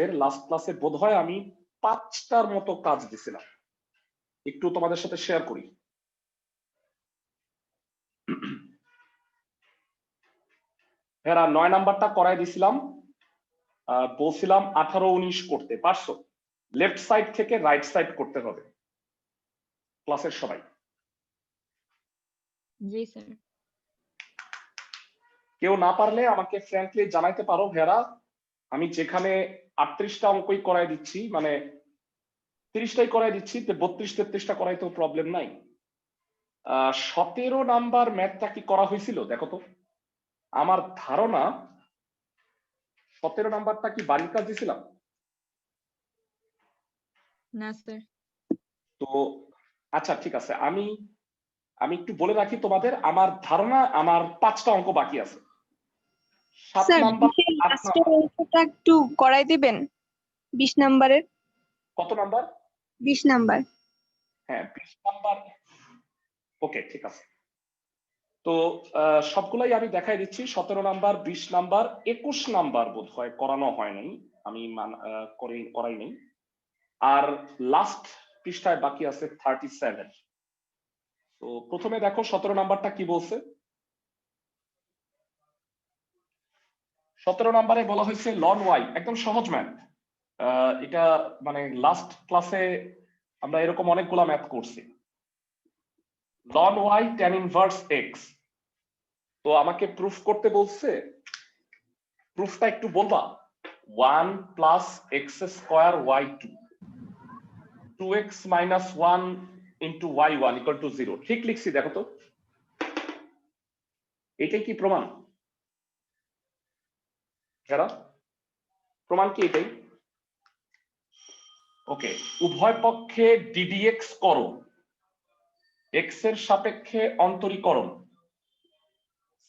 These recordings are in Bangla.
এর লাস্ট ক্লাসে বোধহয় আমি 5টার মতো কাজ দিছিলাম, একটু তোমাদের সাথে শেয়ার করি। হ্যাঁ, 9 নাম্বারটা করাই দিছিলাম, বলছিলাম 18-19 করতে পারছো? লেফট সাইড থেকে রাইট সাইড করতে হবে ক্লাসের সবাই। জি স্যার। কেউ না পারলে আমাকে ফ্র্যাঙ্কলি জানাইতে পারো ভেরা, আমি যেখানে 38টা অঙ্কই করাই দিচ্ছি, মানে 30টাই করাই দিচ্ছি, 32-33টা করাইতেও প্রবলেম নাই। 17 নাম্বার ম্যাথটা কি করা হয়েছিল দেখো তো। আমার ধারণা 17 নাম্বারটা কি বাড়ির কাজ দিয়েছিলাম? না স্যার। তো আচ্ছা ঠিক আছে, আমি একটু বলে রাখি তোমাদের, আমার ধারণা আমার 5টা অঙ্ক বাকি আছে। 7 স্যার নাম্বার, 8 লাস্টের নাম্বার। অঙ্কটা একটু করাই দিবেন 20 নাম্বারের। কত নাম্বার? 20 নাম্বার। হ্যাঁ 20 নাম্বার, ওকে ঠিক আছে। তো সবগুলাই আমি দেখাই দিচ্ছি। 17 নাম্বার, 20 নাম্বার, 21 নাম্বার বোধ হয় করানো হয় নাই, আমি করাই নাই। আর লাস্ট পৃষ্ঠায় বাকি আছে 37। তো প্রথমে দেখো 17 নাম্বারটা কি বলছে। 17 নাম্বারে বলা হয়েছে লন ওয়াই, একদম সহজ ম্যাথ। এটা মানে লাস্ট ক্লাসে আমরা এরকম অনেকগুলা ম্যাথ করছি। লন ওয়াই tan ইনভার্স এক্স। তো আমাকে প্রুফ করতে বলছে, প্রুফটা একটু বলবা। 1 plus x square y two, 2x minus 1 into y one equal to 0। ঠিক লিখছি দেখো তো, এটাই কি প্রমাণ? যারা প্রমাণ কি এটাই? ওকে, উভয় পক্ষে ডিডিএক্স করো, এক্স এর সাপেক্ষে অন্তরীকরণ,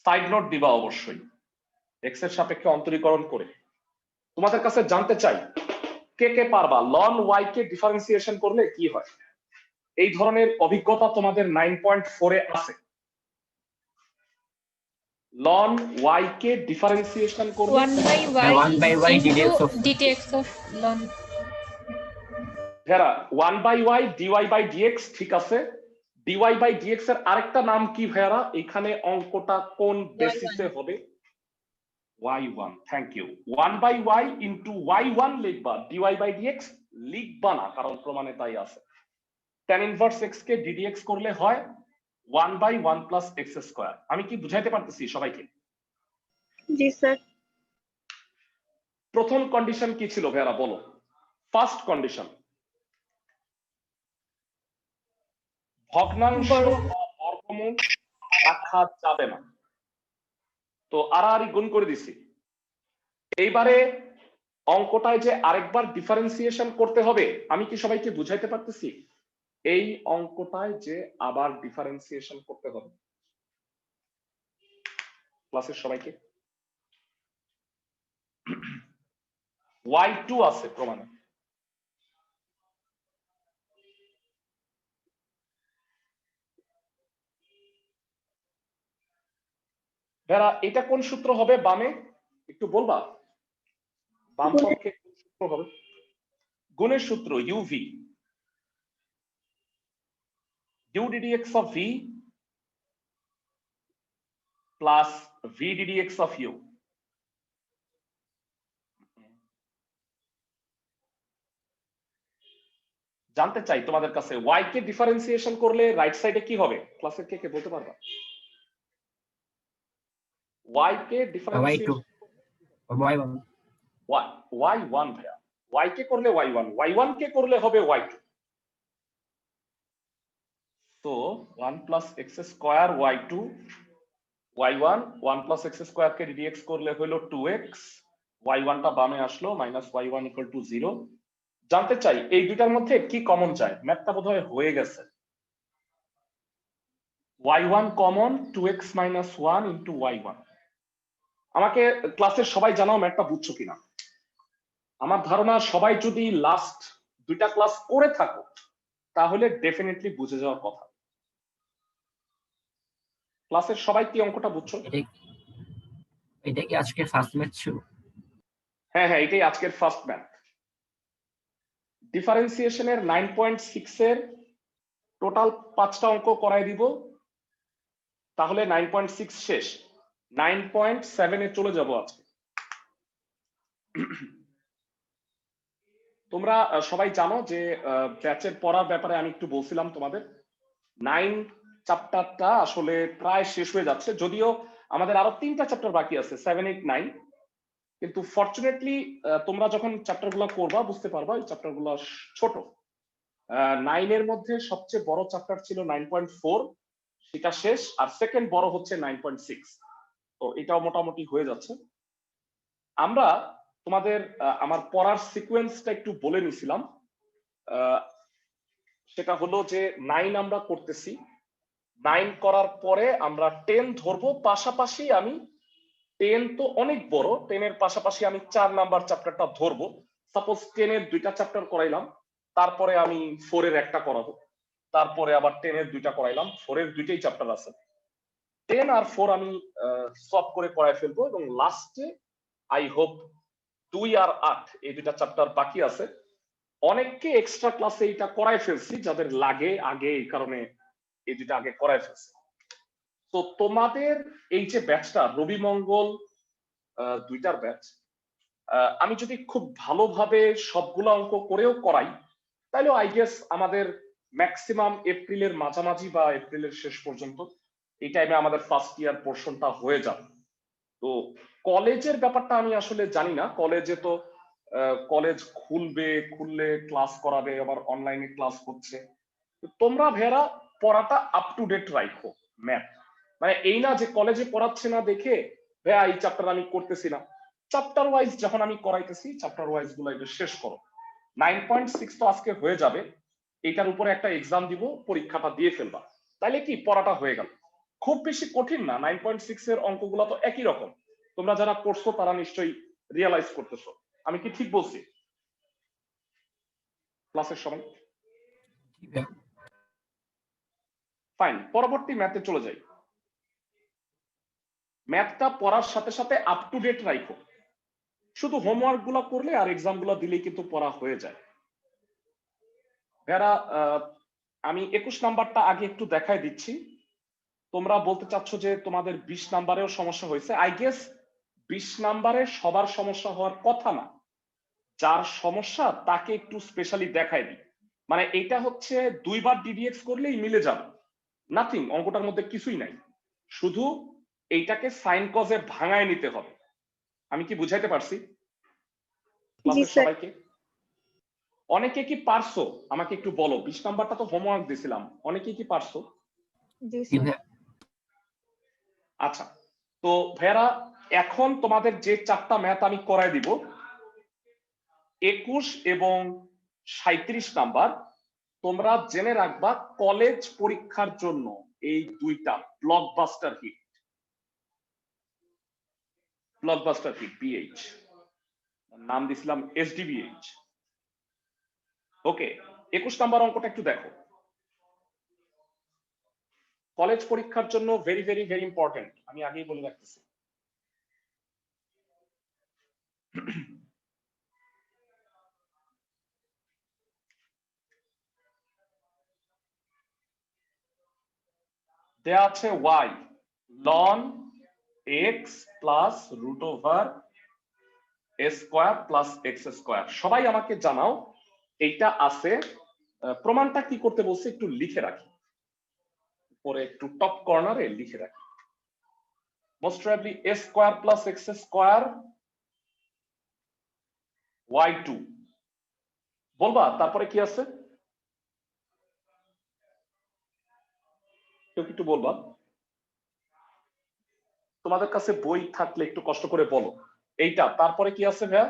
সাইড নোট দিবা অবশ্যই, এক্স এর সাপেক্ষে অন্তরীকরণ করে। তোমাদের কাছে জানতে চাই কে কে পারবা লন ওয়াই কে ডিফারেন্সিয়েশন করলে কি হয়? এই ধরনের অভিজ্ঞতা তোমাদের 9.4 এ আছে। লন ওয়াই কে ডিফারেন্সিয়েশন করলে 1 by y dx of ln। ভেরা 1 by y dy by dx, ঠিক আছে। ডিওয়াই বাই ডিএক্স এর আরেকটা নাম কি ভেরা? এখানে অঙ্কটা কোন বেসিসে হবে? y1, thank you. 1 by y into y1 লিখবা, ডিওয়াই বাই ডিএক্স লিখবা না, কারণ প্রমাণে তাই আছে। tan ইনভার্স x কে ddx করলে হয় 1 বাই 1 প্লাস এক্স স্কোয়ার। আমি কি বুঝাইতে পারতেছি সবাইকে? জি স্যার। প্রথম কন্ডিশন কি ছিল ভেরা বলো? ফার্স্ট কন্ডিশন, ভগ্নাংশ বা বর্গমূল রাখা যাবে না। তো আড়াআড়ি গুণ করে দিছি। এইবারে অঙ্কটায় যে আরেকবার ডিফারেন্সিয়েশন করতে হবে, আমি কি সবাইকে বুঝাইতে পারতেছি? এই অঙ্কটায় যে আবার ডিফারেন্সিয়েশন করতে হবে ক্লাসের সবাইকে। y2 আছে প্রমাণে। ভেরা এটা কোন সূত্র হবে বামে একটু বলবা? বাম পক্ষে কোন সূত্র হবে? গুণের সূত্র UV, u ddx of v plus v ddx of u। জানতে চাই তোমাদের কাছে y কে ডিফারেন্সিয়েশন করলে রাইট সাইডে কি হবে? ক্লাসের কে কে বলতে পারবা? y কে ডিফারেন্সিয়েশন y1 ভাইয়া, y কে করলে y1, y1 কে করলে হবে y2। তো 1 plus x square y2 y1, 1 plus x square কে ddx করলে হলো 2x, y1 টা বামে আসলো মাইনাস y1 ইকুয়াল টু 0। জানতে চাই এই দুইটার মধ্যে কি কমন যায়? ম্যাথটা বোধহয় হয়ে গেছে। y1 common, 2x minus 1 into y1। আমাকে ক্লাসের সবাই জানাও ম্যাথটা বুঝছো কিনা। আমার ধারণা সবাই যদি লাস্ট দুইটা ক্লাস করে থাকো তাহলে ডেফিনেটলি বুঝে যাওয়ার কথা। ক্লাসের সবাই কি অঙ্কটা বুঝছো? এটা কি আজকে ফার্স্ট ম্যাথ ছিল? হ্যাঁ হ্যাঁ, এটাই আজকের ফার্স্ট ম্যাথ। ডিফারেন্সিয়েশনের 9.6 এর টোটাল 5টা অঙ্ক করাই দিব, তাহলে 9.6 শেষ। 9.7 এ চলে যাব আজকে। তোমরা সবাই জানো যে ব্যাচের পড়ার ব্যাপারে আমি একটু বলছিলাম তোমাদের। 9 চ্যাপ্টারটা আসলে প্রায় শেষ হয়ে যাচ্ছে, যদিও আমাদের আরো 3টা চ্যাপ্টার বাকি আছে, 7, 8, 9। কিন্তু ফরচুনেটলি তোমরা যখন চ্যাপ্টারগুলো করবা বুঝতে পারবা এই চ্যাপ্টারগুলো ছোট। 9 এর মধ্যে সবচেয়ে বড় চ্যাপ্টার ছিল 9.4, সেটা শেষ। আর সেকেন্ড বড় হচ্ছে 9.6, তো এটাও মোটামুটি হয়ে যাচ্ছে। আমরা তোমাদের আমার পড়ার সিকোয়েন্সটা একটু বলে নিছিলাম। সেটা হলো যে 9 আমরা করতেছি, 9 করার পরে আমরা 10 ধরবো, পাশাপাশি আমি 10 তো অনেক বড়, 10 এর পাশাপাশি আমি 4 নাম্বার চ্যাপ্টারটা ধরবো। সাপোজ 10 এর 2টা চ্যাপ্টার করাইলাম, তারপরে আমি 4 এর একটা করাবো, তারপরে আবার 10 এর 2টা করাইলাম, 4 এর 2টাই চ্যাপ্টার আছে। 10 আর 4 আমি সলভ করে করাই ফেলবো, এবং লাস্টে আই হোপ 2 আর 8 এই 2টা চ্যাপ্টার বাকি আছে। অনেককে এক্সট্রা ক্লাসে এটা করাই ফেলছি, যাদের লাগে আগে, এই কারণে এই 2টা আগে করাই ফেলছি। তো তোমাদের এই যে ব্যাচটা রবি মঙ্গল 2টার ব্যাচ, আমি যদি খুব ভালোভাবে সবগুলো অঙ্ক করেও করাই, তাহলে আই গেস আমাদের ম্যাক্সিমাম এপ্রিলের মাঝামাঝি বা এপ্রিলের শেষ পর্যন্ত এই টাইমে আমাদের ফার্স্ট ইয়ার পোর্শনটা হয়ে যাবে। তো কলেজের ব্যাপারটা আমি আসলে জানি না, কলেজে তো কলেজ খুললে ক্লাস করাবে, আবার অনলাইনে ক্লাস হচ্ছে। তোমরা ভেরা পড়াটা আপ টু ডেট রাখো। ম্যাথ মানে এই না যে কলেজে পড়াচ্ছে না দেখে ভাইয়া এই চ্যাপ্টার আমি করতেছি না, চ্যাপ্টার ওয়াইজ যখন আমি করাইতেছি চ্যাপ্টার ওয়াইজ গুলো এটা শেষ করো। 9.6 তো আজকে হয়ে যাবে, এটার উপরে একটা এক্সাম দিব, পরীক্ষাটা দিয়ে ফেলবা, তাইলে কি পড়াটা হয়ে গেল। খুব বেশি কঠিন না, 9.6 এর অঙ্কগুলো তো একই রকম, তোমরা যারা করছো তারা নিশ্চয়ই রিয়েলাইজ করতেছো। আমি কি ঠিক বলছি? ক্লাসের সময় ফাইন, পরবর্তী ম্যাথে চলে যাই। ম্যাথটা পড়ার সাথে সাথে আপ টু ডেট রাখো, শুধু হোমওয়ার্ক গুলো করলে আর এক্সাম গুলো দিলেই কিন্তু পড়া হয়ে যায়। ভেরা আমি 21 নাম্বারটা আগে একটু দেখাই দিচ্ছি। তোমরা বলতে চাচ্ছ যে তোমাদের 20 নাম্বারেও সমস্যা হয়েছে। আই গেস 20 নাম্বারে সবার সমস্যা হওয়ার কথা না, যার সমস্যা তাকে একটু স্পেশালি দেখাই দিই। মানে এটা হচ্ছে 2 বার ডিডিএক্স করলেই মিলে যাবে, নাথিং, অঙ্কটার মধ্যে কিছুই নাই, শুধু এইটাকে সাইন কজে ভাঙায় নিতে হবে। আমি কি বুঝাইতে পারছি ক্লাসের সবাইকে? অনেকে কি পারছো আমাকে একটু বলো, 20 নাম্বারটা তো হোমওয়ার্ক দিছিলাম, অনেকে কি পারছো? আচ্ছা, তো ভাইয়ারা এখন তোমাদের যে 4টা ম্যাথ আমি করাই দিব, 21 এবং 37 নাম্বার, তোমরা জেনে রাখবা কলেজ পরীক্ষার জন্য এই 2টা ব্লকবাস্টার হিট, বিএইচ নাম দিছিলাম এসডিবিএইচ। ওকে, 21 নাম্বার অঙ্কটা একটু দেখো। কলেজ পরীক্ষার জন্য ভেরি ভেরি ভেরি ইম্পর্টেন্ট, আমি আগেই বলে রাখতেছি। দেয়া আছে y ln x plus root over a square plus x square. সবাই আমাকে জানাও এইটা আছে, প্রমাণটা কি করতে বলছে একটু লিখে রাখি, পরে একটু টপ কর্নারে লিখে রাখি। Most probably a square plus x square y2 বলবা, তারপরে কি আছে কেউ একটু বলবা, তোমাদের কাছে বই থাকলে একটু কষ্ট করে বলো এইটা। তারপরে কি আছে ভাইয়া?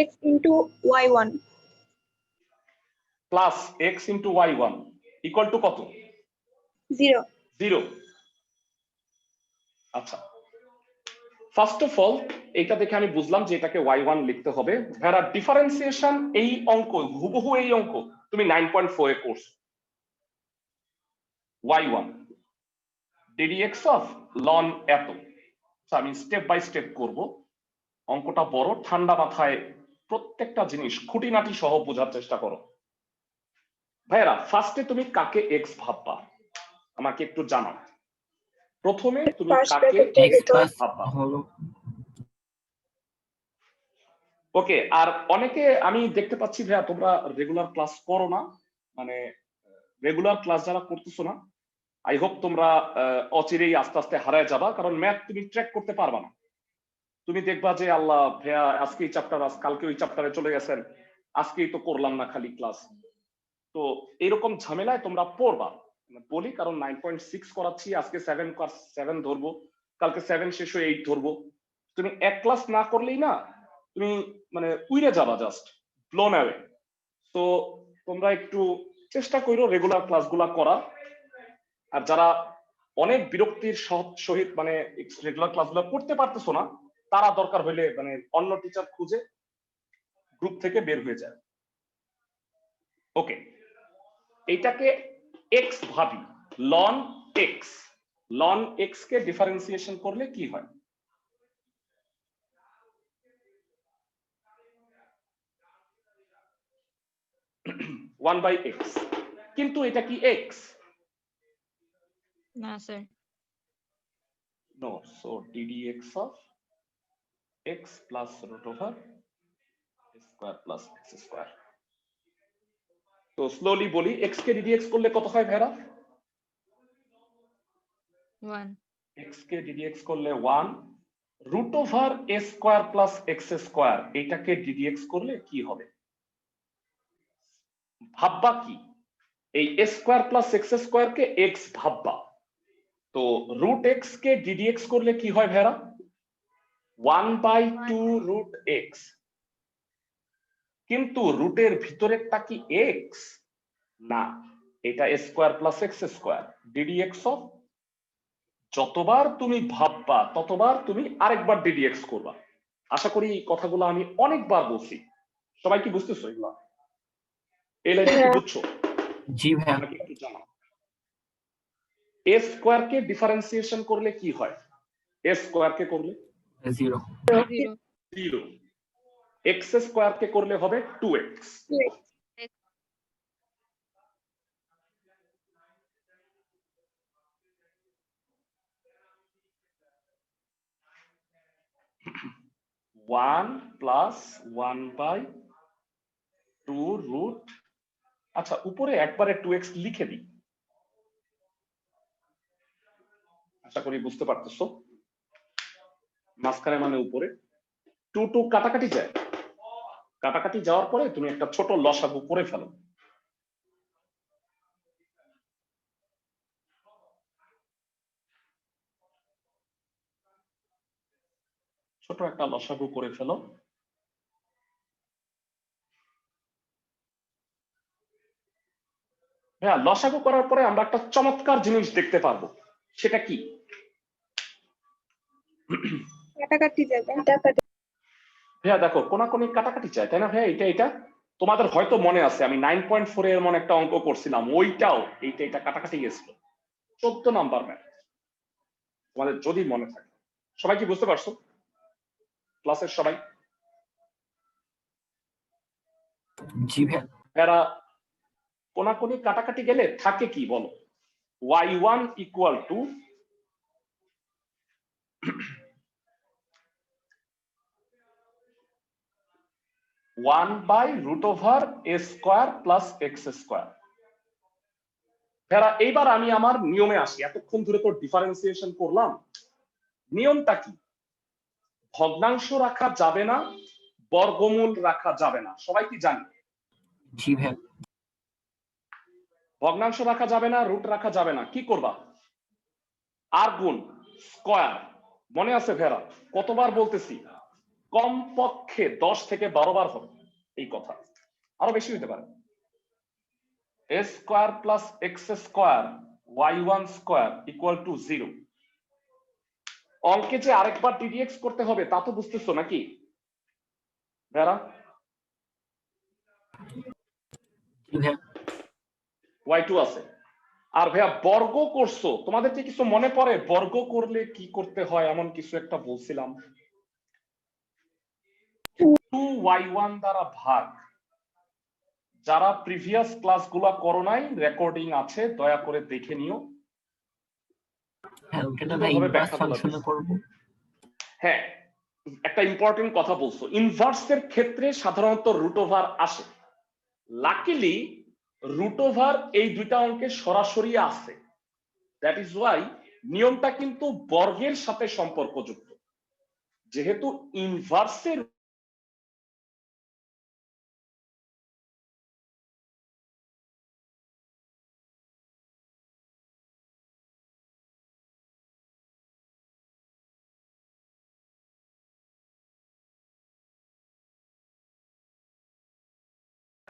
x into y1 plus x into y1 equal to কত? 0 0। আচ্ছা, ফার্স্ট অফ অল এটা দেখে আমি বুঝলাম যে এটাকে y1 লিখতে হবে। ভেরা ডিফারেন্সিয়েশন এই অঙ্ক হুবহু এই অঙ্ক তুমি 9.4 এ করছো। y1 ddx of ln এত। আমি স্টেপ বাই স্টেপ করব, অঙ্কটা বড়, ঠান্ডা মাথায় প্রত্যেকটা জিনিস খুঁটিনাটি সহ বোঝার চেষ্টা করো। ভাইরা, ফার্স্টে তুমি কাকে এক্স ভাববা আমাকে একটু জানাও। প্রথমে তুমি কাকে X plus ভাববা? হলো ওকে, আর অনেকে আমি দেখতে পাচ্ছি ভাইয়া তোমরা রেগুলার ক্লাস করো না, মানে রেগুলার ক্লাস যারা করতেছো না, আই হোপ তোমরা অচিরেই আস্তে আস্তে হারায় যাবা, কারণ ম্যাথ তুমি ট্র্যাক করতে পারবা না। তুমি দেখবা যে আল্লাহ ভাইয়া আজকে এই চ্যাপ্টার, কালকে ওই চ্যাপ্টারে চলে গেছেন, আজকেই তো করলাম না খালি ক্লাস। তো এরকম ঝামেলায় তোমরা পড়বা বলি, কারণ 9.6 করাচ্ছি, আজকে 7 ধরবো, কালকে 7 শেষ হয়ে 8 ধরবো। তুমি এক ক্লাস না করলেই না তুমি মানে উইরে যাবা, জাস্ট ব্লোন অ্যাওয়ে। তো তোমরা একটু চেষ্টা করো রেগুলার ক্লাসগুলা করা। আর যারা অনেক বিরক্তির সহিত মানে রেগুলার ক্লাসগুলো করতে পারতেছো না, তারা দরকার হইলে মানে অন্য টিচার খুঁজে গ্রুপ থেকে বের হয়ে যায়। ওকে, এইটাকে এক্স ভাবি, লন এক্স। লন এক্স কে ডিফারেন্সিয়েশন করলে কি হয়? ওয়ান বাই এক্স, কিন্তু এটা কি এক্স? না sir. No, so ddx of x plus root over square plus x square. তো স্লোলি বলি, x কে ddx করলে কত হয় ভাইরা? 1 x কে ddx করলে 1, root over a square plus x square, এটাকে ddx করলে কি হবে? ভাববা কি? এই a square plus x square K x ভাববা। তো root x কে ddx করলে কি হয় ভাইরা? 1/2 root x। কিন্তু রুটের ভিতরেরটা কি এক্স? না, এটা square plus x square ddx of, যতবার তুমি ভাববা ততবার তুমি আরেকবার ডিডিএক্স করবা। আশা করি এই কথাগুলো আমি অনেকবার বলছি, সবাই কি বুঝতেছো এগুলা? এই লাইনটা কি বুঝছো? জি ভাইয়া। আমাকে একটু জানাও। এ স্কোয়ার কে ডিফারেন্সিয়েশন করলে কি হয়? এ স্কোয়ার কে করলে 0 0, এক্স স্কোয়ার কে করলে হবে 2x। ওয়ান প্লাস 1/2 রুট, আচ্ছা উপরে একবারে 2x লিখে দিই, আশা করি বুঝতে পারতেছো। মাঝখানে মানে উপরে 2 2 কাটাকাটি যায়, কাটাকাটি যাওয়ার পরে তুমি একটা ছোট লসাগু করে ফেলো। ছোট একটা লসাগু করে ফেলো। হ্যাঁ, লসাগু করার পরে আমরা একটা চমৎকার জিনিস দেখতে পারবো, সেটা কি? কাটাকাটি যাবে। হ্যাঁ দেখো, কোনাকুনি কাটাকাটি চায়, তাই না ভাইয়া? এটা এটা তোমাদের হয়তো মনে আছে, আমি 9.4 এর মনে একটা অঙ্ক করছিলাম, ওইটাও এইটা এটা কাটাকাটি গেছিল, 14 নাম্বার ম্যাথ, তোমাদের যদি মনে থাকে। সবাই কি বুঝতে পারছো ক্লাসের সবাই? জি ভাইয়া। এরা কোনাকুনি কাটাকাটি গেলে থাকে কি বলো? y1 equal to 1/√a square plus x square. এরা এইবার আমি আমার নিয়মে আসি, এতক্ষণ ধরে তো ডিফারেন্সিয়েশন করলাম, নিয়মটা কি? ভগ্নাংশ রাখা যাবে না, বর্গমূল রাখা যাবে না, সবাই কি জানি? জি ভাইয়া। ভগ্নাংশ রাখা যাবে না, রুট রাখা যাবে না, কি করবা? আর গুণ স্কয়ার। মনে আছে ভেরা কতবার বলতেছি? কমপক্ষে 10 থেকে 12 বার হবে এই কথা, আরো বেশি হতে পারে। a square plus x square y1 square equal to 0। অঙ্কে যে আরেকবার ডিডিএক্স করতে হবে তা তো বুঝতেছো নাকি ভেরা? জি ভাইয়া। y2 আছে। আর ভাইয়া বর্গ করছো, তোমাদের কি কিছু মনে পড়ে বর্গ করলে কি করতে হয়? এমন কিছু একটা বলছিলাম, 2y1 দ্বারা ভাগ। যারা প্রিভিয়াস ক্লাসগুলো করো নাই, রেকর্ডিং আছে, দয়া করে দেখে নিও। হ্যাঁ ওটা ভাই ইনভার্স ফাংশনে করব। হ্যাঁ, একটা ইম্পর্টেন্ট কথা বলছো, ইনভার্সের ক্ষেত্রে সাধারণত রুট ওভার আসে। লাকিলি রুট ওভার এই দুইটা অঙ্কে সরাসরি আসে, দ্যাট ইজ ওয়াই নিয়মটা কিন্তু বর্গের সাথে সম্পর্কযুক্ত। যেহেতু ইনভার্সের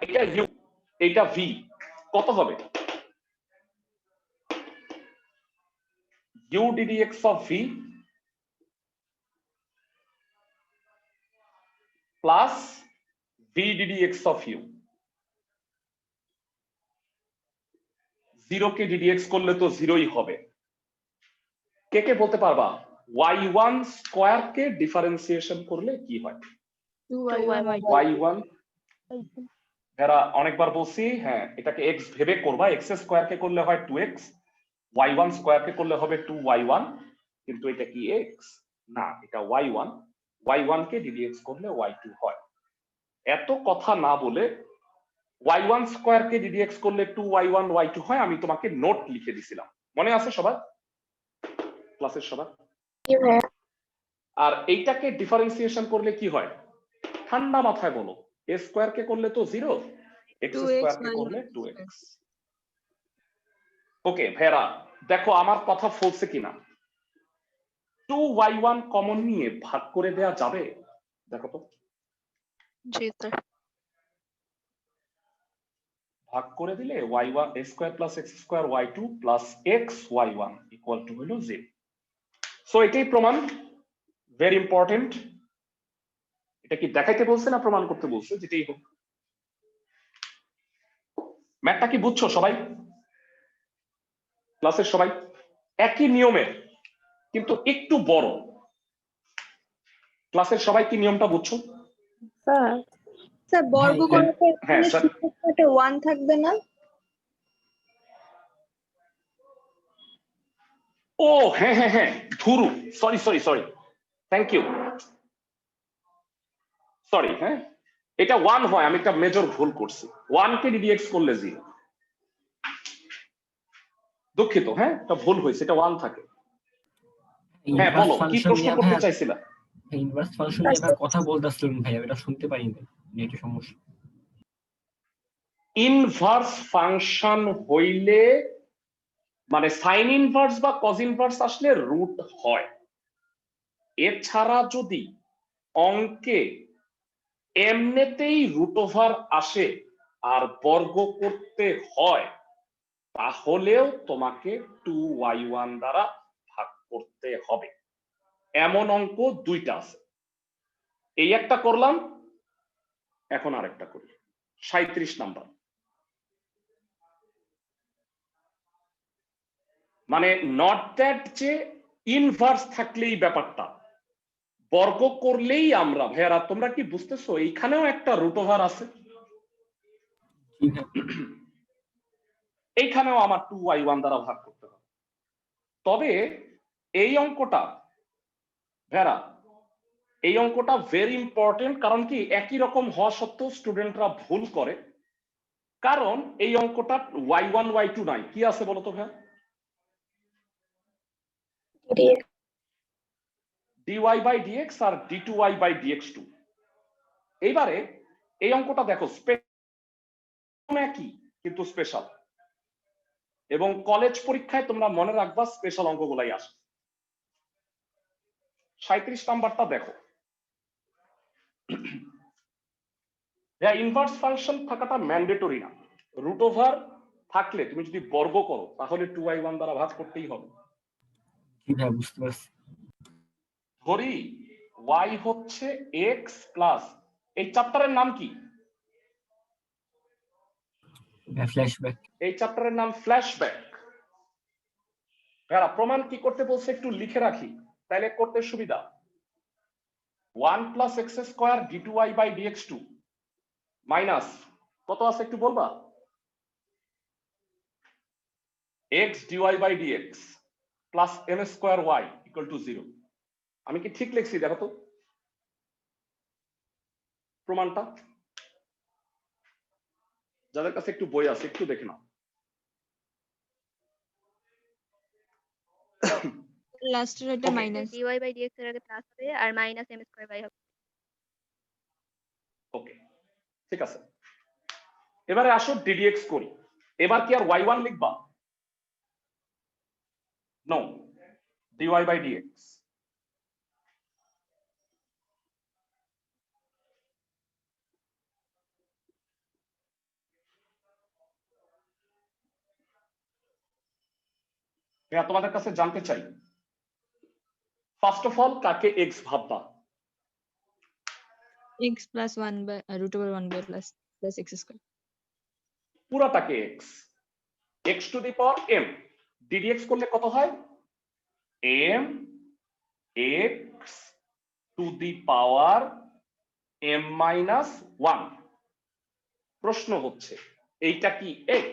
এটা ইউ, এটা ভি, কত হবে? u ddx of v plus v ddx of u। 0 K ddx করলে তো 0ই হবে। কে কে বলতে পারবা y1 স্কয়ার কে ডিফারেন্সিয়েশন করলে কি হয়? y1 এরা অনেকবার বলছি, হ্যাঁ এটাকে x ভেবে করবা, x স্কয়ার কে করলে হয় 2x, y1 স্কয়ার কে করলে হবে 2y1, কিন্তু এটা কি x না, এটা y1, y1 কে ddx করলে y2 হয়। এত কথা না বলে y1 স্কয়ার কে ddx করলে 2y1 y2 হয়, আমি তোমাকে নোট লিখে দিছিলাম, মনে আছে সবার? ক্লাসের সবার? আর এইটাকে ডিফারেন্সিয়েশন করলে কি হয়? ঠান্ডা মাথায় বলো, a স্কয়ার কে করলে তো 0, x স্কয়ার কে করলে 2x। ওকে ভেরা, দেখো আমার কথা ফলছে কিনা। 2y1 কমন নিয়ে ভাগ করে দেয়া যাবে? দেখো তো। জি স্যার। ভাগ করে দিলে y1 a square plus x square y2 plus x y1 equal to হলো 0। সো এটাই প্রমাণ, ভেরি ইম্পর্টেন্ট। এটা কি দেখাইতে বলছে না প্রমাণ করতে বলছে? যেটাই হোক, ম্যাথটা কি বুঝছো সবাই? ক্লাসের সবাই একই নিয়মের কিন্তু একটু বড়। ক্লাসের সবাই কি নিয়মটা বুঝছো? স্যার স্যার বর্গ করতে হ্যাঁ স্যার, 1 থাকবে না? ও হ্যাঁ হ্যাঁ হ্যাঁ, ধুরু, sorry sorry sorry, thank you, sorry. হ্যাঁ এটা 1 হয়, আমি একটা মেজর ভুল করছি, 1 কে ddx করলে 0। দুঃখিত, হ্যাঁ এটা ভুল হয়েছে, এটা 1 থাকে। হ্যাঁ বলো কি প্রশ্ন করতে চাইছিলা? ইনভার্স ফাংশন নিয়ে আবার কথা বলতাছিলাম ভাই, এটা শুনতে পারিনি, নেটে সমস্যা। ইনভার্স ফাংশন হইলে মানে সাইন ইনভার্স বা কজ ইনভার্স আসলে রুট হয়। এছাড়া যদি অঙ্কে এমনিতেই রুট ওভার আসে আর বর্গ করতে হয়, তাহলেও তোমাকে 2y1 দ্বারা ভাগ করতে হবে। এমন অঙ্ক দুইটা আছে, এই একটা করলাম, এখন আরেকটা করি। 37 নাম্বার, মানে নট দ্যাট যে ইনভার্স থাকলেই ব্যাপারটা, বর্গ করলেই আমরা, ভাইয়ারা তোমরা কি বুঝতেছো এইখানেও একটা রুট ওভার আছে, এইখানেও আমার 2y1 দ্বারা ভাগ করতে হবে। তবে এই অঙ্কটা ভাইয়ারা, এই অঙ্কটা ভেরি ইম্পর্টেন্ট, কারণ কি একই রকম হওয়া সত্ত্বেও স্টুডেন্টরা ভুল করে, কারণ এই অঙ্কটা y1 y2 নাই, কি আছে বলতো ভাইয়া? dy by dx R d2y by dx2। এইবারে এই অঙ্কটা দেখো একই কিন্তু স্পেশাল, এবং কলেজ পরীক্ষায় তোমরা মনে রাখবা স্পেশাল অঙ্কগুলাই আসে। 37 নাম্বারটা দেখো, ইনভার্স ফাংশন থাকাটা ম্যান্ডেটরি না, রুট ওভার থাকলে তুমি যদি বর্গ করো তাহলে 2y1 দ্বারা ভাগ করতেই হবে। কিভাবে বুঝতে পারছি? ধরি y হচ্ছে x প্লাস, এই চ্যাপ্টারের নাম কি? ফ্ল্যাশব্যাক। এই চ্যাপ্টারের নাম ফ্ল্যাশব্যাক। ভাইরা প্রমাণ কি করতে বলছে একটু লিখে রাখি, তাইলে করতে সুবিধা। 1 plus x square d2y by dx2 minus কত আছে একটু বলবা? x dy by dx plus m square y equal to 0। আমি কি ঠিক লিখছি দেখো তো প্রমাণটা? যাদের কাছে একটু বই আছে একটু দেখে নাও। লাস্টের এটা Okay. Minus dy by dx এর আগে প্লাস হবে আর মাইনাস m স্কয়ার বাই হবে। ওকে ঠিক আছে, এবারে আসো ddx করি। এবার কি আর y1 লিখবা? No, dy by dx। হ্যাঁ তোমাদের কাছে জানতে চাই ফার্স্ট অফ অল কাকে x ভাববা? x plus 1 by root over 1 by plus x square পুরাটাকে x to the power m ddx করলে কত হয়? m x to the power m minus 1। প্রশ্ন হচ্ছে এইটা কি x?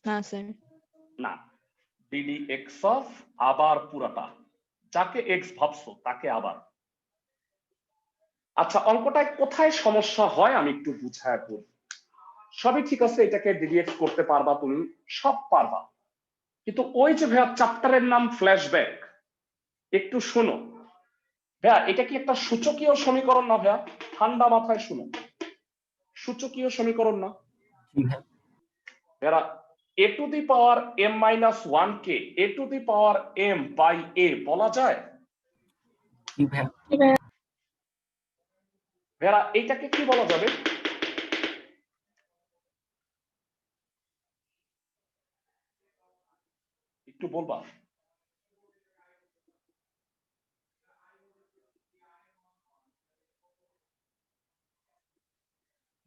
না স্যার না, ddx অফ আবার পুরাটা, যাকে x ভাবছো তাকে আবার। আচ্ছা অঙ্কটায় কোথায় সমস্যা হয় আমি একটু বুঝায় বলি। সবই ঠিক আছে, এটাকে ddx করতে পারবা তুমি, সব পারবা, কিন্তু ওই যে ভাইয়া চ্যাপ্টারের নাম ফ্ল্যাশব্যাক, একটু শোনো ভাইয়া, এটা কি একটা সূচকীয় সমীকরণ না ভাইয়া? ঠান্ডা মাথায় শুনো, সূচকীয় সমীকরণ না জি ভাইয়া। ভাইয়া a to the power m minus 1 কে a to the power m by a বলা যায়? জি ভাইয়া। ভাইয়া এইটাকে কি বলা যাবে? একটু বলবা?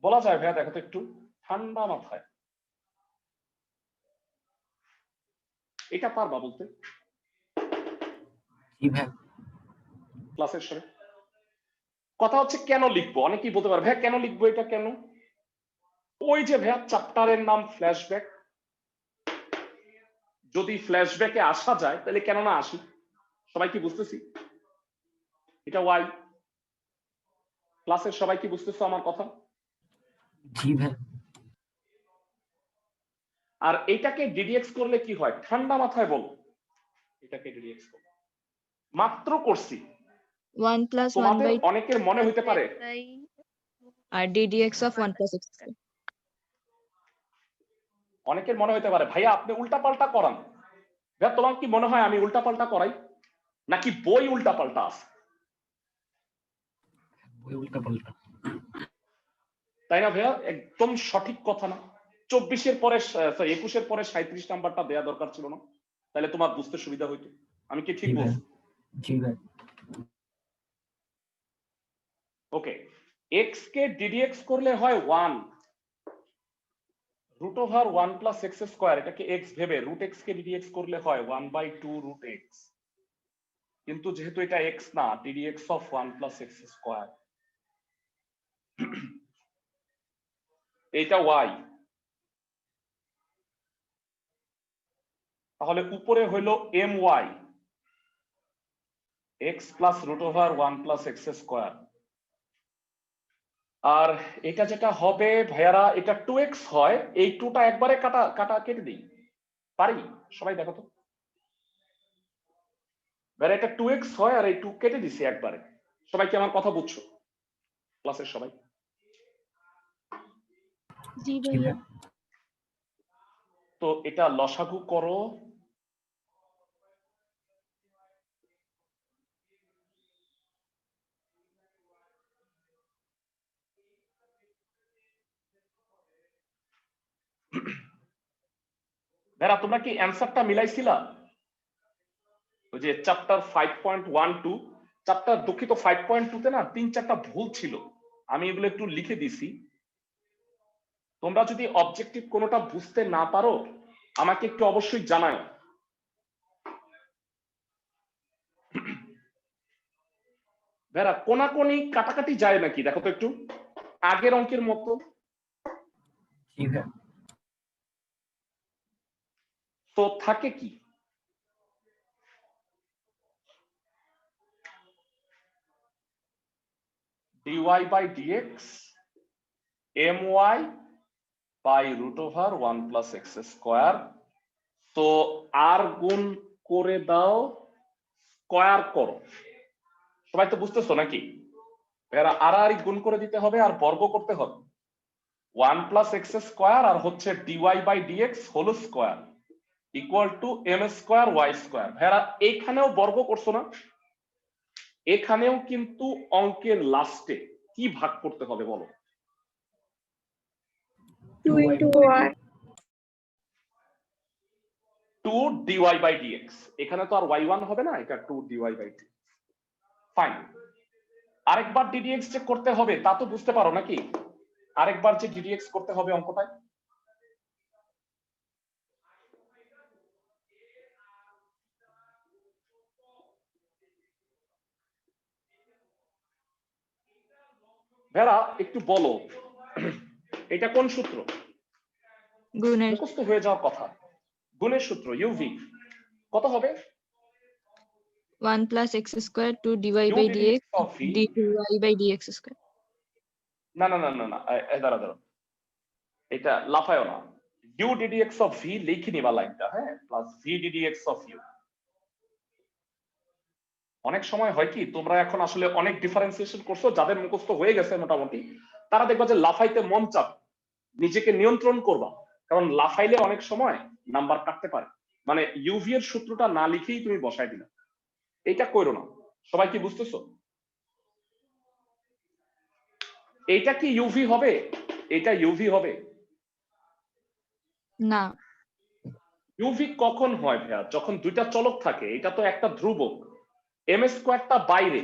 বলা যায় ভাইয়া, দেখো তো একটু ঠান্ডা মাথায়। এটা পারবা বলতে জি ভাইয়া। ক্লাসের সাথে? কথা হচ্ছে কেন লিখবো, অনেকেই বলতে পারে ভাইয়া কেন লিখবো এটা কেন? ওই যে ভাইয়া চ্যাপ্টারের নাম ফ্ল্যাশব্যাক, যদি ফ্ল্যাশব্যাকে আসা যায় তাহলে কেন না আসি? সবাই কি বুঝতেছি? এটা ওয়াই। ক্লাসের সবাই কি বুঝতেছো আমার কথা? জি ভাইয়া। আর এটাকে ডিডিএক্স করলে কি হয় ঠান্ডা মাথায় বলো? এটাকে ডিডিএক্স করলে মাত্র করছি 1 প্লাস 1 তোমাদের বাই অনেকের মনে হইতে পারে আর ddx of 1 plus x square অনেকের মনে হইতে পারে ভাইয়া আপনি উল্টাপাল্টা করান। ভাইয়া তোমার কি মনে হয় আমি উল্টাপাল্টা করাই, নাকি বই উল্টাপাল্টা আছে? বই উল্টা পাল্টা। তাই না ভাইয়া? একদম সঠিক কথা না? 24-এর পরে 21-এর পরে 37 নাম্বারটা দেয়া দরকার ছিল না? তাহলে তোমার বুঝতে সুবিধা হইতো। আমি কি ঠিক জি ভাইয়া। বলছি? জি ভাইয়া। ওকে, x কে ddx করলে হয় 1 root over 1 plus x square, এটাকে x ভেবে রুট x কে ddx করলে হয় 1/2 রুট x, কিন্তু যেহেতু এটা x না, ddx of 1 plus x square, এইটা y, তাহলে উপরে হইল my x plus root over 1 plus x square. আর এটা যেটা হবে ভাইয়ারা, এটা 2x হয়, এই 2টা একবারে কাটা কাটা কেটে দিই পারি? সবাই দেখো তো ভাইয়ারা, এটা 2x হয় আর এই 2 কেটে দিছি একবারে। সবাই কি আমার কথা বুঝছো ক্লাসের সবাই? জি জি ভাইয়া ভাইয়া। তো এটা লসাগু করো, ভাইরা তোমরা কি অ্যানসারটা মিলাইছিলা? ওই যে চ্যাপ্টার 5.12 চ্যাপ্টার, দুঃখিত 5.2 তে না 3-4টা ভুল ছিল, আমি এগুলো একটু লিখে দিছি। তোমরা যদি অবজেক্টিভ কোনোটা বুঝতে না পারো আমাকে একটু অবশ্যই জানাও। ভেরা কোনাকুনি কাটাকাটি যায় নাকি দেখো তো একটু, আগের অঙ্কের মতো। জি ভাইয়া। তো থাকে কি, dy by dx my by root over 1 plus x square। তো আর গুণ করে দাও, স্কয়ার করো। সবাই তো বুঝতেছো নাকি? এরা আর গুণ করে দিতে হবে আর বর্গ করতে হবে। 1 plus x স্কয়ার আর হচ্ছে dy by dx whole square equal to m square y square. ভেরা এইখানেও বর্গ করছো না, এখানেও কিন্তু অঙ্কের লাস্টে কি ভাগ করতে হবে বলো? 2 into r 2 dy by dx। এখানে তো আর y1 হবে না, এটা 2 dy by dx। ফাইন, আরেকবার ddx যে করতে হবে তা তো বুঝতে পারো নাকি? আরেকবার যে ddx করতে হবে অঙ্কটায়, ভেরা একটু বলো এটা কোন সূত্র? গুণের মুখস্থ হয়ে যাওয়ার কথা, গুণের সূত্র ইউভি। কত হবে? 1 plus x square 2 dy u by ddx dx of v। dy by dx square। না না না না না, দাঁড়া দাঁড়া, এটা লাফায়ও না। u ddx of v লিখে নিবা লাইনটা, হ্যাঁ, plus v ddx of u। অনেক সময় হয় কি, তোমরা এখন আসলে অনেক ডিফারেন্সিয়েশন করছো, যাদের মুখস্থ হয়ে গেছে মোটামুটি তারা দেখবা যে লাফাইতে মন চাপ, নিজেকে নিয়ন্ত্রণ করবা, কারণ লাফাইলে অনেক সময় নাম্বার কাটতে পারে। মানে ইউভি এর সূত্রটা না লিখেই তুমি বসায় দিলা, এইটা কইরো না। সবাই কি বুঝতেছো? এইটা কি ইউভি হবে? এটা ইউভি হবে না, ইউভি কখন হয় ভাইয়া? যখন দুইটা চলক থাকে। এটা তো একটা ধ্রুবক, এম স্কোয়ারটা বাইরে।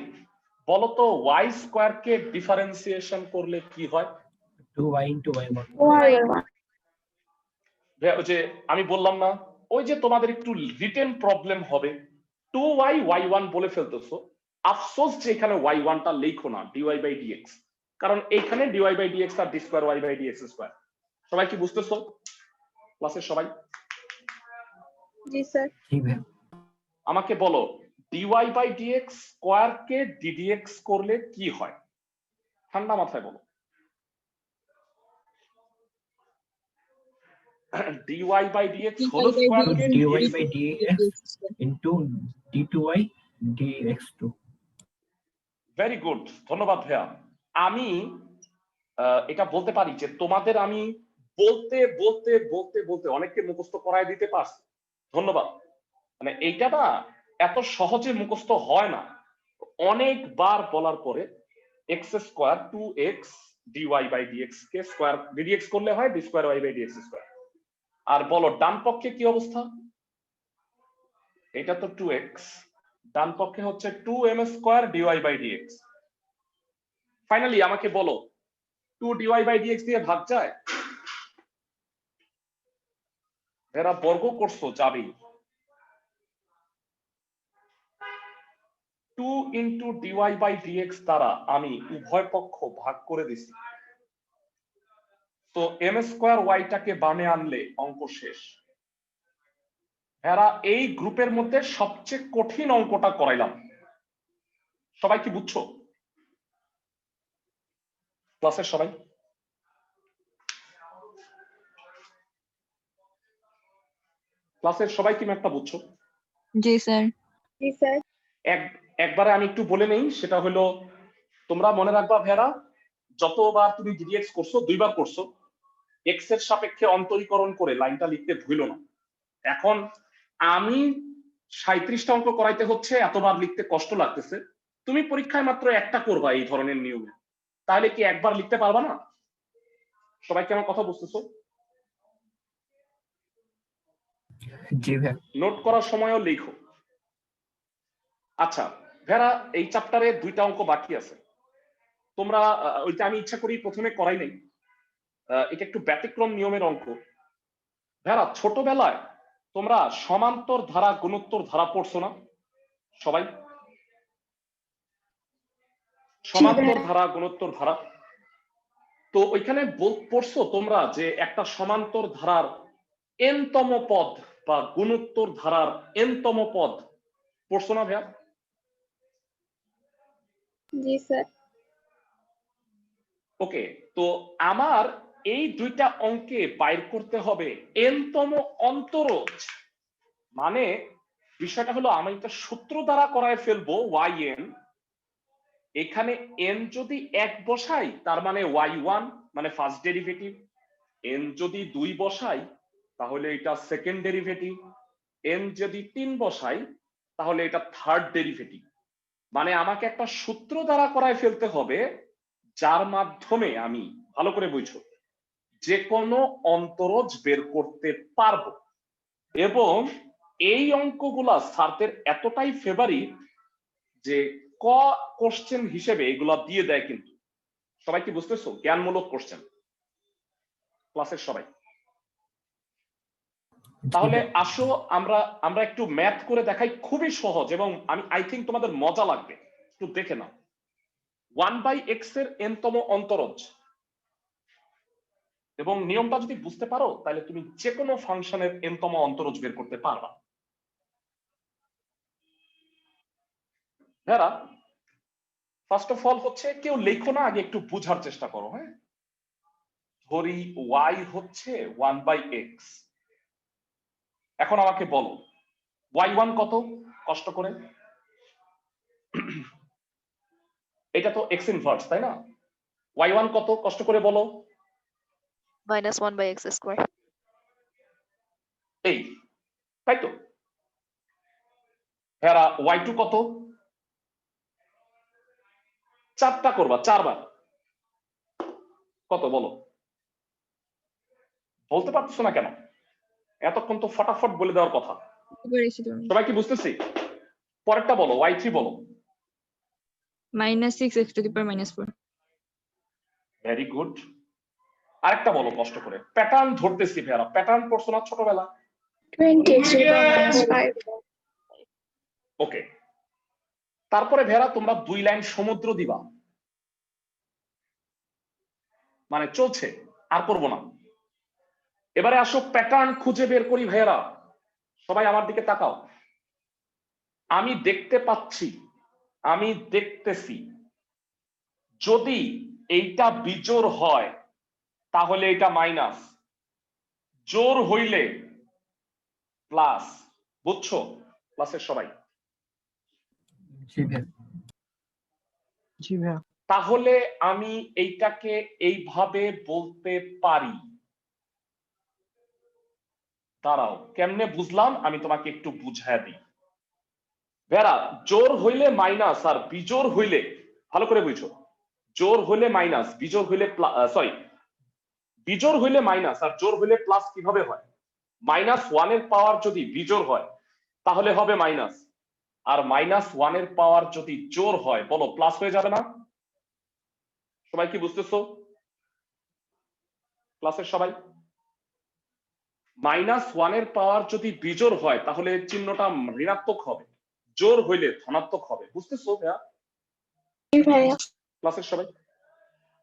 বলতো ওয়াই স্কোয়ার কে ডিফারেন্সিয়েশন করলে কি হয়? 2y into y1। ভাইয়া, ওই যে আমি বললাম না, ওই যে তোমাদের একটু রিটেন প্রবলেম হবে, 2y y1 বলে ফেলতেছো। আফসোস যে এখানে y1 টা লেখো না, dy by dx, কারণ এইখানে dy by dx আর d square y by dx square. সবাই কি বুঝতেছো ক্লাসের সবাই? জি স্যার। জি ভাইয়া। আমাকে বলো dy by dx square K ddx করলে কি হয়? ঠান্ডা মাথায় বলো। dy by dx whole square কে dy dx। by dx into d2y dx2। Very good, ধন্যবাদ ভাইয়া। আমি এটা বলতে পারি যে তোমাদের আমি বলতে বলতে বলতে বলতে অনেককে মুখস্থ করায় দিতে পারছি। ধন্যবাদ। মানে এইটা না এত সহজে মুখস্থ হয় না, অনেকবার বলার পরে x square 2x dy by dx কে স্কোয়ার ddx করলে হয় d square y by dx square. আর বলো ডান পক্ষে কি অবস্থা? এটা তো 2x, ডান পক্ষে হচ্ছে 2m square dy by dx। Finally আমাকে বলো 2 dy by dx দিয়ে ভাগ যায়? এরা বর্গ করছো যাবেই। 2 into dy by dx দ্বারা আমি উভয় পক্ষ ভাগ করে দিছি। তো m স্কয়ার y টাকে বামে আনলে অঙ্ক শেষ। এরা এই গ্রুপের মধ্যে সবচেয়ে কঠিন অঙ্কটা করাইলাম। সবাই কি বুঝছো ক্লাসের সবাই? ক্লাসের সবাই কি ম্যাথটা বুঝছো? জি স্যার। জি স্যার। একবারে আমি একটু বলে নেই, সেটা হলো তোমরা মনে রাখবা ভেরা, যতবার তুমি ddx করছো, দুইবার করছো, x এর সাপেক্ষে অন্তরীকরণ করে লাইনটা লিখতে ভুলো না। এখন আমি 37টা অঙ্ক করাইতে হচ্ছে, এতবার লিখতে কষ্ট লাগতেছে। তুমি পরীক্ষায় মাত্র একটা করবা এই ধরনের নিয়মে, তাহলে কি একবার লিখতে পারবা না? সবাই কি আমার কথা বুঝতেছো? জি ভাইয়া। নোট করার সময়ও লিখো। আচ্ছা ভেরা, এই চ্যাপ্টারে 2টা অঙ্ক বাকি আছে। তোমরা ওইটা আমি ইচ্ছা করি প্রথমে করাই নাই, এটা একটু ব্যতিক্রম নিয়মের অঙ্ক। ভেরা ছোটবেলায় তোমরা সমান্তর ধারা গুণোত্তর ধারা পড়ছো না সবাই? সমান্তর ধারা গুণোত্তর ধারা। তো ওইখানে পড়ছো তোমরা যে একটা সমান্তর ধারার n-তম পদ বা গুণোত্তর ধারার n-তম পদ পড়ছো না ভাইয়া? জি স্যার। ওকে, তো আমার এই দুইটা অঙ্কে বাইর করতে হবে n-তম অন্তরজ। মানে বিষয়টা হলো আমি একটা সূত্র দ্বারা করায় ফেলবো yn, এখানে n যদি 1 বসাই তার মানে y1 মানে ফার্স্ট ডেরিভেটিভ, n যদি 2 বসাই তাহলে এটা সেকেন্ড ডেরিভেটিভ, n যদি 3 বসাই তাহলে এটা থার্ড ডেরিভেটিভ। মানে আমাকে একটা সূত্র দ্বারা করায় ফেলতে হবে যার মাধ্যমে আমি, ভালো করে বুঝো, যে কোনো অন্তরজ বের করতে পারবো। এবং এই অঙ্কগুলা স্যারদের এতটাই ফেভারিট যে কোশ্চেন হিসেবে এগুলা দিয়ে দেয়। কিন্তু সবাই কি বুঝতেছো? জ্ঞানমূলক কোশ্চেন ক্লাসের সবাই। তাহলে আসো আমরা একটু ম্যাথ করে দেখাই, খুবই সহজ এবং আমি আই থিঙ্ক তোমাদের মজা লাগবে। একটু দেখে নাও। 1/x এর n-তম অন্তরজ, এবং নিয়মটা যদি বুঝতে পারো তাহলে তুমি যে কোনো ফাংশনের n-তম অন্তরজ বের করতে পারবা। ভেরা, ফার্স্ট অফ অল হচ্ছে কেউ লেখো না, আগে একটু বুঝার চেষ্টা করো। হ্যাঁ, ধরি y হচ্ছে 1/x। এখন আমাকে বলো y1 কত, কষ্ট করে। এটা তো x ইনভার্স, তাই না? y1 কত, কষ্ট করে বলো। -1/x²। এই, তাই তো। ভেরা, y2 কত? 4টা করবা, 4 বার। কত বলো? বলতে পারছো না কেন? এতক্ষণ তো ফটাফট বলে দেওয়ার কথা। সবাই কি বুঝতেছি? পরেরটা বলো, y3 বলো। -6x⁻⁻4। Very good. আরেকটা বলো কষ্ট করে। প্যাটার্ন ধরতেছি ভেরা, প্যাটার্ন পড়ছো না ছোটবেলা? 20x⁻⁵। ওকে, তারপরে ভেরা তোমরা 2 লাইন সমুদ্র দিবা, মানে চলছে, আর করবো না। এবারে আসো প্যাটার্ন খুঁজে বের করি ভাইয়েরা। সবাই আমার দিকে তাকাও। আমি দেখতে পাচ্ছি, আমি দেখতেছি, যদি এইটা বিজোড় হয় তাহলে এটা মাইনাস, জোর হইলে প্লাস। বুঝছো ক্লাসের সবাই? জি ভাইয়া। তাহলে আমি এইটাকে এইভাবে বলতে পারি। দাঁড়াও, কেমনে বুঝলাম আমি তোমাকে একটু বুঝায় দিই। ভেরা, জোর হইলে মাইনাস আর বিজোড় হইলে, ভালো করে বুঝো, জোর হইলে মাইনাস, বিজোড় হইলে সরি, বিজোড় হইলে মাইনাস আর জোর হইলে প্লাস কিভাবে হয়? -1 এর পাওয়ার যদি বিজোড় হয় তাহলে হবে মাইনাস, আর -1 এর পাওয়ার যদি জোর হয় বলো প্লাস হয়ে যাবে না? সবাই কি বুঝতেছো ক্লাসের সবাই? -1 এর পাওয়ার যদি বিজোড় হয় তাহলে চিহ্নটা ঋণাত্মক হবে, জোর হইলে ধনাত্মক হবে। বুঝতেছো ভাইয়া ক্লাসের সবাই?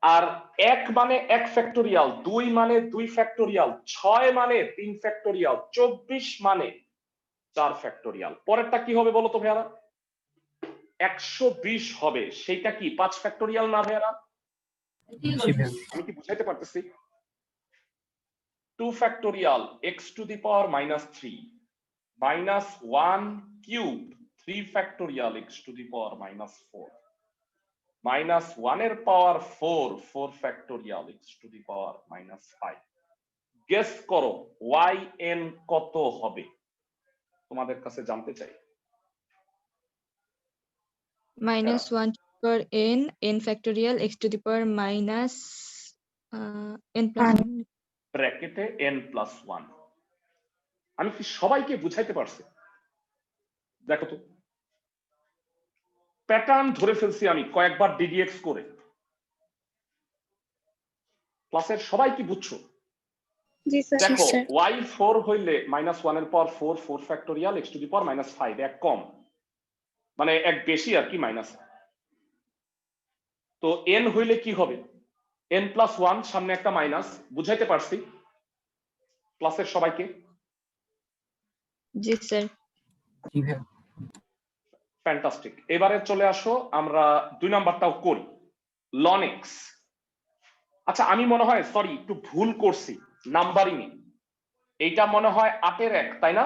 আর 1 মানে 1 ফ্যাক্টোরিয়াল, 2 মানে 2 ফ্যাক্টোরিয়াল, 6 মানে 3 ফ্যাক্টোরিয়াল, 24 মানে 4 ফ্যাক্টোরিয়াল। পরেরটা কি হবে বলো তো ভাইয়ারা? 120 হবে, সেইটা কি 5 ফ্যাক্টোরিয়াল না ভাইয়ারা? আমি কি বুঝাইতে পারতেছি? 2 factorial x⁻³ -1 cube 3 factorial x⁻⁻4 -1 এর পাওয়ার 4 ফ্যাক্টোরিয়াল x⁻⁻5। গেস করো yn কত হবে? তোমাদের কাছে জানতে চাই। -1 n n⁻n+1 ব্র্যাকেটে n+1। আমি কি সবাইকে বুঝাইতে পারছি? দেখো তো, প্যাটার্ন ধরে ফেলছি আমি কয়েকবার ddx করে। ক্লাসের সবাই কি বুঝছো? জি স্যার। দেখো y4 হইলে -1 এর পাওয়ার 4 ফ্যাক্টোরিয়াল x⁻⁻5, এক কম মানে এক বেশি আর কি, মাইনাস। তো n হইলে কি হবে? n প্লাস 1, সামনে একটা মাইনাস, বুঝাইতে পারছি ক্লাসের সবাইকে? জি স্যার। জি ভাইয়া। ফ্যান্টাস্টিক। এবারে চলে আসো আমরা 2 নাম্বারটাও করি, ln x। আচ্ছা আমি মনে হয় সরি একটু ভুল করছি নাম্বারিং এ, এইটা মনে হয় 8 এর 1, তাই না?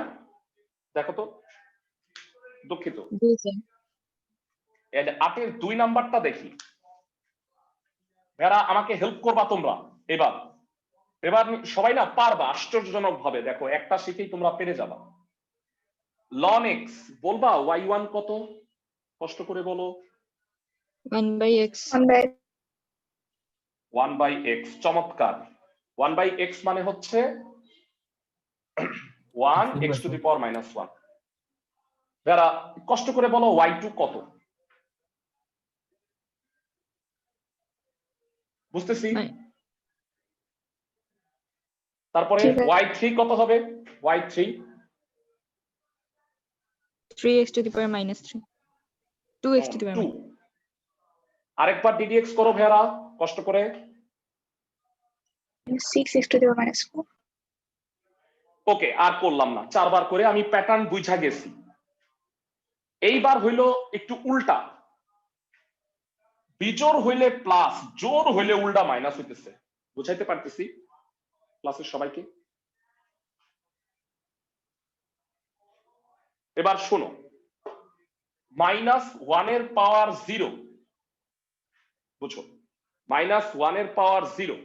দেখো তো, দুঃখিত, জি স্যার। এর 8 এর 2 নাম্বারটা দেখি। ভেড়া আমাকে হেল্প করবা তোমরা এবার, এবার সবাই না পারবা আশ্চর্যজনক ভাবে। দেখো একটা শিখেই তোমরা পেরে যাবা। ln x বলবা y1 কত? কষ্ট করে বলো। 1/x। 1/x, চমৎকার। 1/x মানে হচ্ছে 1 x to the power minus 1। যারা কষ্ট করে বলো y2 কত? বুঝতেছি। তারপরে y3 কত হবে? y3 3x to the power minus 3, 2x to the power 2। আরেকবার ddx করো ভেড়া কষ্ট করে। 6x to the power minus 4. ওকে, আর করলাম না, 4 বার করে আমি প্যাটার্ন বুঝা গেছি। এইবার হইলো একটু উল্টা, বিজোড় হইলে প্লাস, জোড় হইলে উল্টা মাইনাস হইতেছে। বুঝাইতে পারতেছি ক্লাসের সবাইকে? এবার শোনো, -1 এর পাওয়ার 0, বুঝো, -1 এর পাওয়ার 0,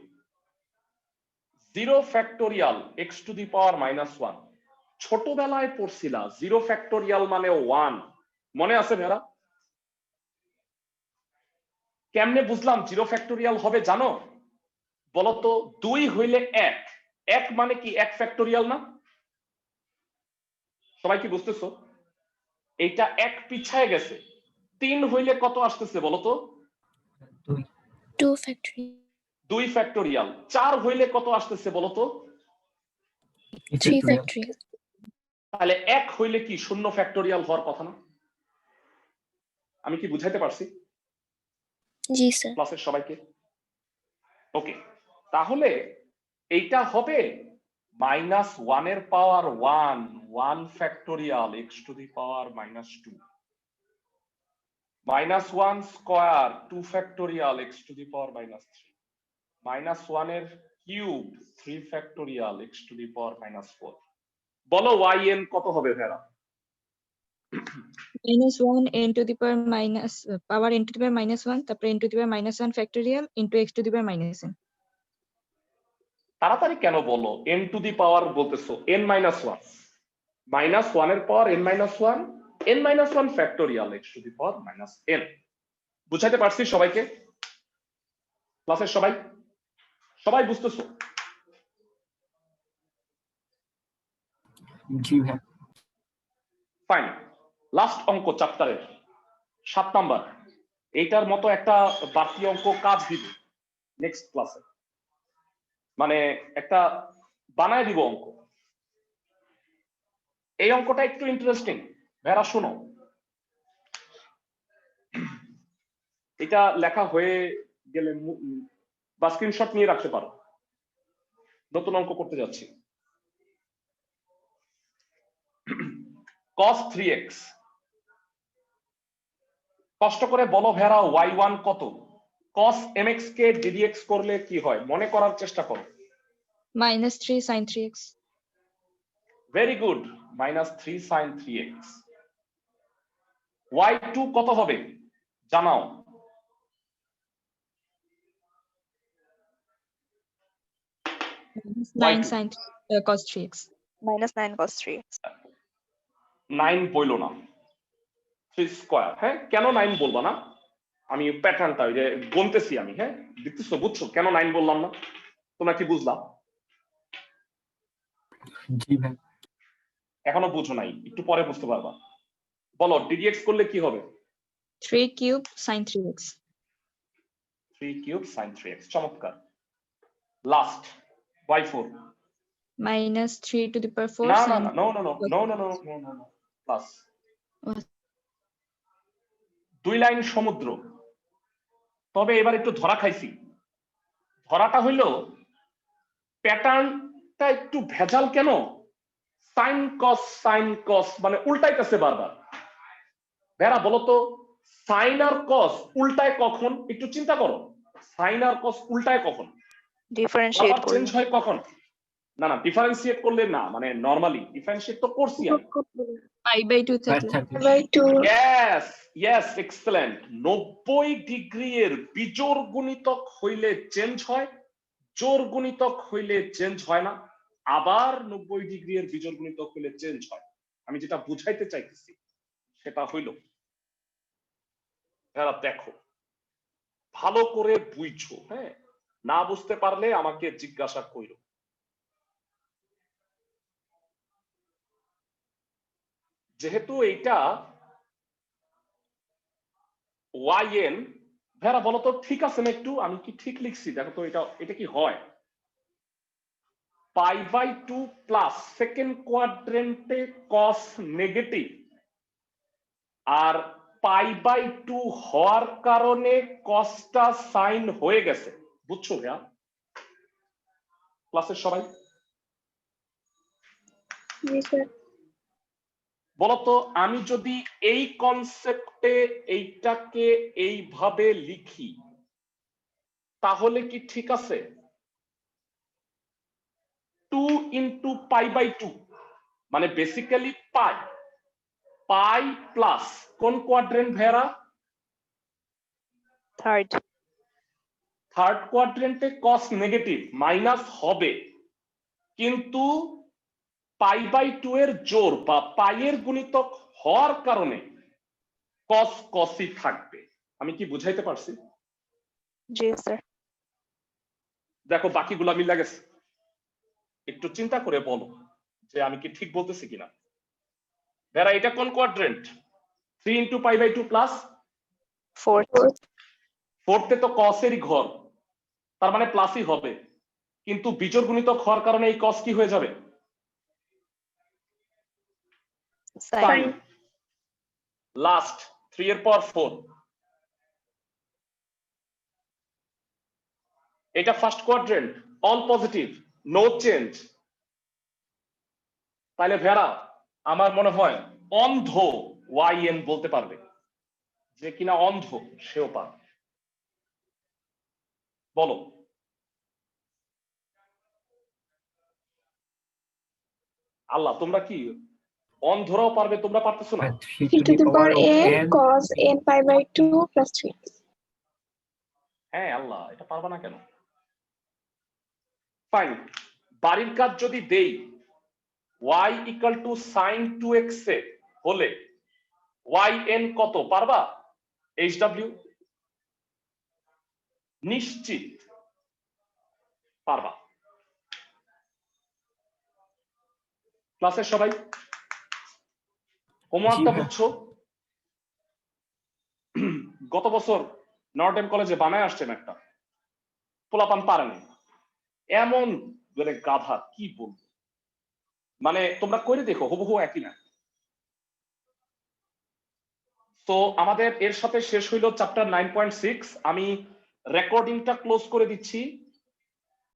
0 ফ্যাক্টোরিয়াল x টু দি পাওয়ার -1। ছোটবেলায় পড়ছিলা 0 ফ্যাক্টোরিয়াল মানে 1, মনে আছে ভেড়া? কেমনে বুঝলাম 0 ফ্যাক্টোরিয়াল হবে জানো? বলতো 2 হইলে 1, 1 মানে কি 1 ফ্যাক্টোরিয়াল না? সবাই কি বুঝতেছো? এইটা 1 পিছায় গেছে। 3 হইলে কত আসতেছে বলতো? 2 factorial। 2 ফ্যাক্টোরিয়াল। 4 হইলে কত আসতেছে বলতো? 3 factorial। তাহলে 1 হইলে কি 0 ফ্যাক্টোরিয়াল হওয়ার কথা না? আমি কি বুঝাইতে পারছি? জি স্যার। ক্লাসের সবাইকে? ওকে, তাহলে এইটা হবে -1 এর power 1 factorial x to the power -2, -1 square 2 factorial x to the power -3, -1 এর cube 3 factorial x to the power -4। বলো yn কত হবে ভেড়া? -1 n to the power minus power n to the power -1, তারপরে n to the power -1 factorial into x to the power -n। তাড়াতাড়ি কেন বলো, n টু দি পাওয়ার বলতেছো n -1, -1 এর পাওয়ার n-1, n-1 factorial x to the power -n। বুঝাইতে পারছি সবাইকে? ক্লাসের সবাই সবাই বুঝতেছো? জি ভাইয়া। ফাইন। লাস্ট অঙ্ক চ্যাপ্টারের 7 নাম্বার। এইটার মতো একটা বাড়তি অঙ্ক কাজ দিব নেক্সট ক্লাসে, মানে একটা বানায় দিব অঙ্ক। এই অঙ্কটা একটু ইন্টারেস্টিং, ভেড়া শোনো। এটা লেখা হয়ে গেলে বা স্ক্রিনশট নিয়ে রাখতে পারো। নতুন অঙ্ক করতে যাচ্ছি। cos 3x, কষ্ট করে বলো ভেড়া y1 কত? cos mx কে ddx করলে কি হয় মনে করার চেষ্টা করো। -3 sin 3x। Very good, -3 sin 3x। y2 কত হবে জানাও? -9 sin cos 3x। -9 cos 3x। 9 বইলো না, 3 স্কয়ার। হ্যাঁ, কেন 9 বলবা না? আমি প্যাটার্নটা ওই যে গুনতেছি আমি, হ্যাঁ দেখতেছো, বুঝছো কেন 9 বললাম না? তোমরা কি বুঝলা? জি ভাই। এখনো বুঝো নাই, একটু পরে বুঝতে পারবা। বলো ddx করলে কি হবে? 3 cube sin 3x। 3 cube sin 3x, চমৎকার। Last y4, -3 to the power 4 না না sin। না, no no no no no no no no no, plus. Oh. 2 line সমুদ্র, তবে এবার একটু ধরা খাইছি। ধরাটা হইল প্যাটার্নটা একটু ভেজাল কেন, সাইন কস মানে উল্টাইতেছে বারবার। ভেড়া বলো তো সাইন আর কস উল্টায় কখন, একটু চিন্তা করো। সাইন আর কস উল্টায় কখন, ডিফারেন্সিয়েট আবার চেঞ্জ হয় কখন? না না ডিফারেন্সিয়েট করলে না, মানে নরমালি ডিফারেন্সিয়েট তো করছি আমি। π/2 থাকলে ইয়েস এক্সেলেন্ট। 90 ডিগ্রি এর বিজোড় গুণিতক হইলে চেঞ্জ হয়, জোড় গুণিতক হইলে চেঞ্জ হয় না। আবার 90 ডিগ্রি এর বিজোড় গুণিতক হইলে চেঞ্জ হয়। আমি যেটা বুঝাইতে চাইতেছি সেটা হইল, দেখো ভালো করে বুঝছো, হ্যাঁ, না বুঝতে পারলে আমাকে জিজ্ঞাসা কইরো। যেহেতু এইটা yn, ভেড়া বলো তো ঠিক আছে না একটু, আমি কি ঠিক লিখছি দেখো তো, এটা কি হয় π/2 প্লাস সেকেন্ড কোয়াড্রেন্টে কস নেগেটিভ, আর π/2 হওয়ার কারণে কসটা সাইন হয়ে গেছে, বুঝছো ভাইয়া ক্লাসের সবাই? বলতো আমি যদি এই কনসেপ্টে এইটাকে এইভাবে লিখি তাহলে কি ঠিক আছে? 2 ইন্টু π/2 মানে বেসিক্যালি পাই প্লাস কোন কোয়াড্রেন্ট ভেরা? থার্ড কোয়াড্রেন্টে কস নেগেটিভ মাইনাস হবে, কিন্তু π/2 এর জোড় বা পাইয়ের গুণিতক হওয়ার কারণে কস কসই থাকবে। আমি কি বুঝাইতে পারছি? জি স্যার। দেখো বাকিগুলো মিলা গেছে, একটু চিন্তা করে বলো যে আমি কি ঠিক বলতেছি কিনা। ভেরা এটা কোন কোয়াড্রেন্ট? 3 ইন্টু π/2 প্লাস ফোর্থে তো কসেরই ঘর, তার মানে প্লাসই হবে, কিন্তু বিজোড় গুণিতক হওয়ার কারণে এই কস কি হয়ে যাবে? সাইন। লাস্ট 3 এর পর 4, এটা first quadrant, all positive, no change. তাহলে ভেড়া আমার মনে হয় অন্ধ yn বলতে পারবে, যে কিনা অন্ধ সেও পারবে। বলো আল্লাহ, তোমরা কি অন্ধরাও পারবে? তোমরা পারতেছো না? 3n cos n π/2 + 3। হ্যাঁ আল্লাহ, এটা পারবা না কেন? ফাইন, বাড়ির কাজ যদি দেই y = sin 2x এ হলে yn কত পারবা? hw নিশ্চিত পারবা। ক্লাসের সবাই হোমওয়ার্কটা বুঝছো? গত বছর নর্ডেন কলেজে বানায় আসছেন একটা, পোলাপান পারেনি, এমন মানে গাধা কি বলবো, মানে তোমরা করে দেখো হুবহু একই না। তো আমাদের এর সাথে শেষ হইল চ্যাপ্টার 9.6। আমি রেকর্ডিংটা ক্লোজ করে দিচ্ছি।